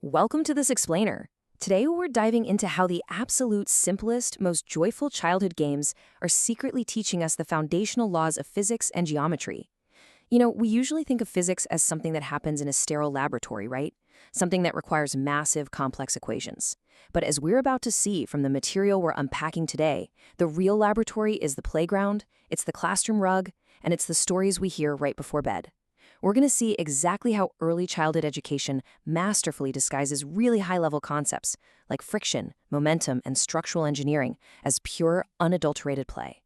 Welcome to this explainer. Today we're diving into how the absolute simplest, most joyful childhood games are secretly teaching us the foundational laws of physics and geometry. We usually think of physics as something that happens in a sterile laboratory, right? Something that requires massive, complex equations. But as we're about to see from the material we're unpacking today, the real laboratory is the playground, it's the classroom rug, and it's the stories we hear right before bed. We're going to see exactly how early childhood education masterfully disguises really high-level concepts like friction, momentum, and structural engineering as pure, unadulterated play.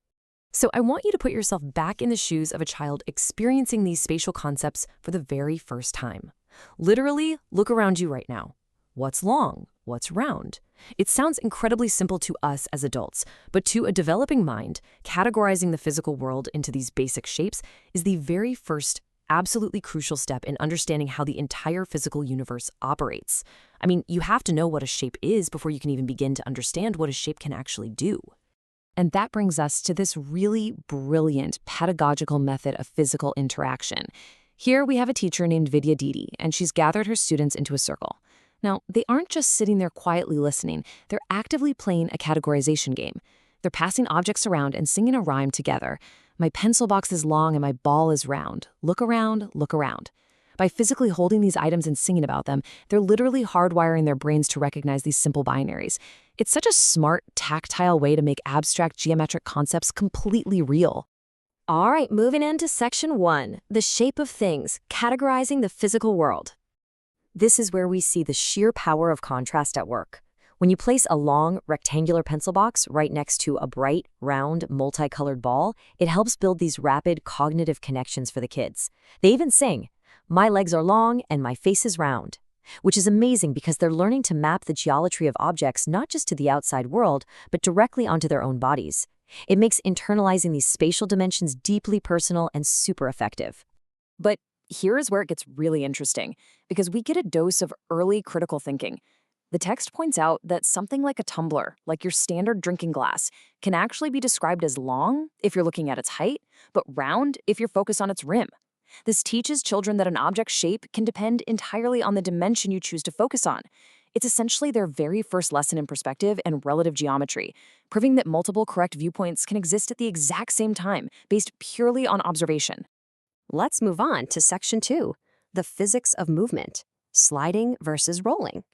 So I want you to put yourself back in the shoes of a child experiencing these spatial concepts for the very first time. Literally, look around you right now. What's long? What's round? It sounds incredibly simple to us as adults, but to a developing mind, categorizing the physical world into these basic shapes is the very first absolutely crucial step in understanding how the entire physical universe operates. I mean, you have to know what a shape is before you can even begin to understand what a shape can actually do. And that brings us to this really brilliant pedagogical method of physical interaction. Here we have a teacher named Vidya Didi, and she's gathered her students into a circle. Now, they aren't just sitting there quietly listening, they're actively playing a categorization game. They're passing objects around and singing a rhyme together. My pencil box is long and my ball is round. Look around, look around. By physically holding these items and singing about them, they're literally hardwiring their brains to recognize these simple binaries. It's such a smart, tactile way to make abstract geometric concepts completely real. All right, moving into section 1, the shape of things, categorizing the physical world. This is where we see the sheer power of contrast at work. When you place a long, rectangular pencil box right next to a bright, round, multicolored ball, it helps build these rapid cognitive connections for the kids. They even sing, "My legs are long and my face is round," which is amazing because they're learning to map the geometry of objects not just to the outside world, but directly onto their own bodies. It makes internalizing these spatial dimensions deeply personal and super effective. But here is where it gets really interesting, because we get a dose of early critical thinking. The text points out that something like a tumbler, like your standard drinking glass, can actually be described as long if you're looking at its height, but round if you're focused on its rim. This teaches children that an object's shape can depend entirely on the dimension you choose to focus on. It's essentially their very first lesson in perspective and relative geometry, proving that multiple correct viewpoints can exist at the exact same time, based purely on observation. Let's move on to section 2, the physics of movement, sliding versus rolling.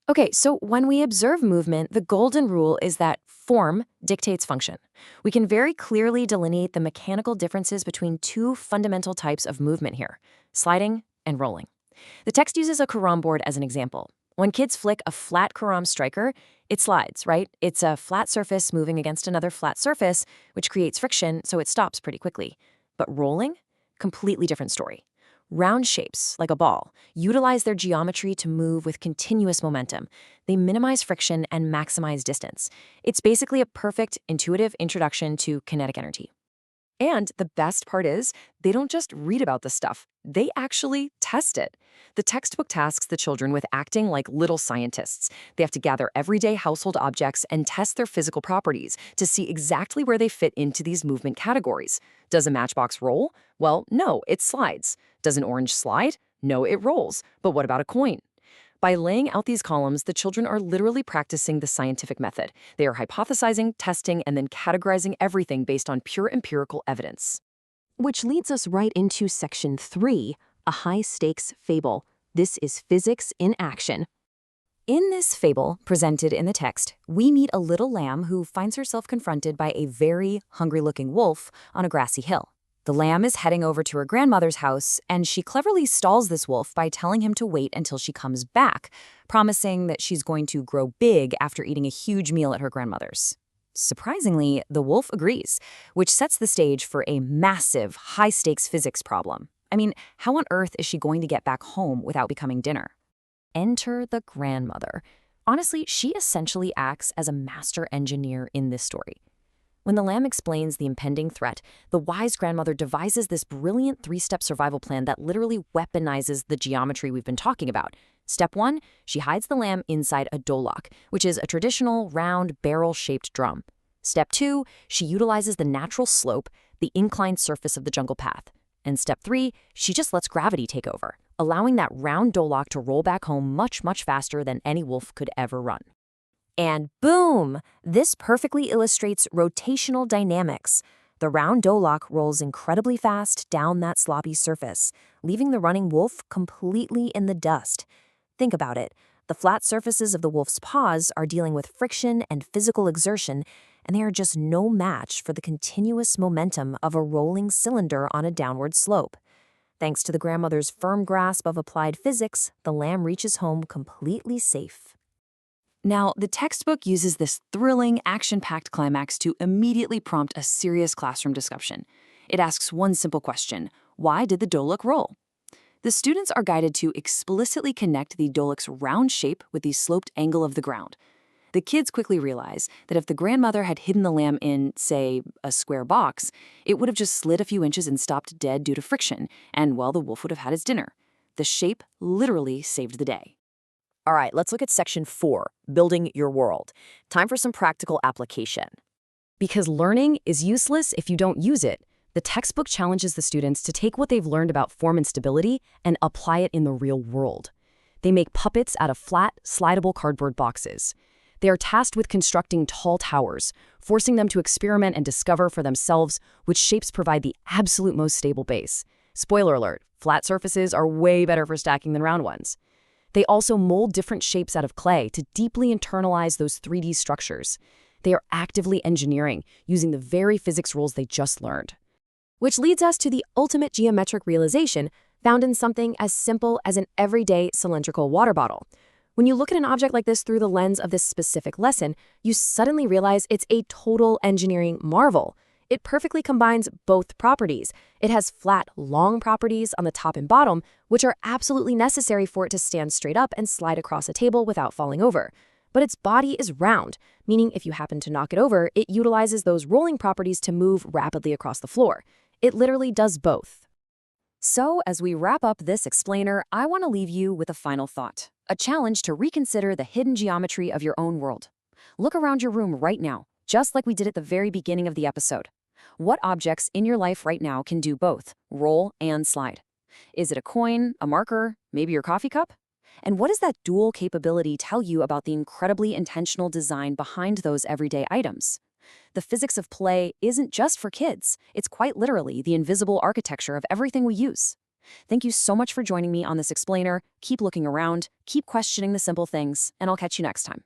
Okay, so when we observe movement, the golden rule is that form dictates function. We can very clearly delineate the mechanical differences between two fundamental types of movement here, sliding and rolling. The text uses a carom board as an example. When kids flick a flat carom striker, it slides, right? It's a flat surface moving against another flat surface, which creates friction, so it stops pretty quickly. But rolling? Completely different story. Round shapes, like a ball, utilize their geometry to move with continuous momentum. They minimize friction and maximize distance. It's basically a perfect, intuitive introduction to kinetic energy. And the best part is, they don't just read about this stuff, they actually test it. The textbook tasks the children with acting like little scientists. They have to gather everyday household objects and test their physical properties to see exactly where they fit into these movement categories. Does a matchbox roll? Well, no, it slides. Does an orange slide? No, it rolls. But what about a coin? By laying out these columns, the children are literally practicing the scientific method. They are hypothesizing, testing, and then categorizing everything based on pure empirical evidence. Which leads us right into section 3, a high-stakes fable. This is physics in action. In this fable, presented in the text, we meet a little lamb who finds herself confronted by a very hungry-looking wolf on a grassy hill. The lamb is heading over to her grandmother's house, and she cleverly stalls this wolf by telling him to wait until she comes back, promising that she's going to grow big after eating a huge meal at her grandmother's. Surprisingly, the wolf agrees, which sets the stage for a massive, high-stakes physics problem. I mean, how on earth is she going to get back home without becoming dinner? Enter the grandmother. Honestly, she essentially acts as a master engineer in this story. When the lamb explains the impending threat, the wise grandmother devises this brilliant 3-step survival plan that literally weaponizes the geometry we've been talking about. Step 1, she hides the lamb inside a dolak, which is a traditional, round, barrel-shaped drum. Step 2, she utilizes the natural slope, the inclined surface of the jungle path. And step 3, she just lets gravity take over, allowing that round dolok to roll back home much, much faster than any wolf could ever run. And boom! This perfectly illustrates rotational dynamics. The round dolok rolls incredibly fast down that sloppy surface, leaving the running wolf completely in the dust. Think about it. The flat surfaces of the wolf's paws are dealing with friction and physical exertion, and they are just no match for the continuous momentum of a rolling cylinder on a downward slope. Thanks to the grandmother's firm grasp of applied physics, the lamb reaches home completely safe. Now, the textbook uses this thrilling, action-packed climax to immediately prompt a serious classroom discussion. It asks one simple question: why did the dolok roll? The students are guided to explicitly connect the dolok's round shape with the sloped angle of the ground. The kids quickly realize that if the grandmother had hidden the lamb in, say, a square box, it would have just slid a few inches and stopped dead due to friction, and, well, the wolf would have had his dinner. The shape literally saved the day. All right, let's look at Section 4, Building Your World. Time for some practical application. Because learning is useless if you don't use it, the textbook challenges the students to take what they've learned about form and stability and apply it in the real world. They make puppets out of flat, slidable cardboard boxes. They are tasked with constructing tall towers, forcing them to experiment and discover for themselves which shapes provide the absolute most stable base. Spoiler alert, flat surfaces are way better for stacking than round ones. They also mold different shapes out of clay to deeply internalize those 3D structures. They are actively engineering, using the very physics rules they just learned. Which leads us to the ultimate geometric realization found in something as simple as an everyday cylindrical water bottle. When you look at an object like this through the lens of this specific lesson, you suddenly realize it's a total engineering marvel. It perfectly combines both properties. It has flat, long properties on the top and bottom, which are absolutely necessary for it to stand straight up and slide across a table without falling over. But its body is round, meaning if you happen to knock it over, it utilizes those rolling properties to move rapidly across the floor. It literally does both. So, as we wrap up this explainer, I want to leave you with a final thought, a challenge to reconsider the hidden geometry of your own world. Look around your room right now, just like we did at the very beginning of the episode. What objects in your life right now can do both, roll and slide? Is it a coin, a marker, maybe your coffee cup? And what does that dual capability tell you about the incredibly intentional design behind those everyday items? The physics of play isn't just for kids. It's quite literally the invisible architecture of everything we use. Thank you so much for joining me on this explainer. Keep looking around, keep questioning the simple things, and I'll catch you next time.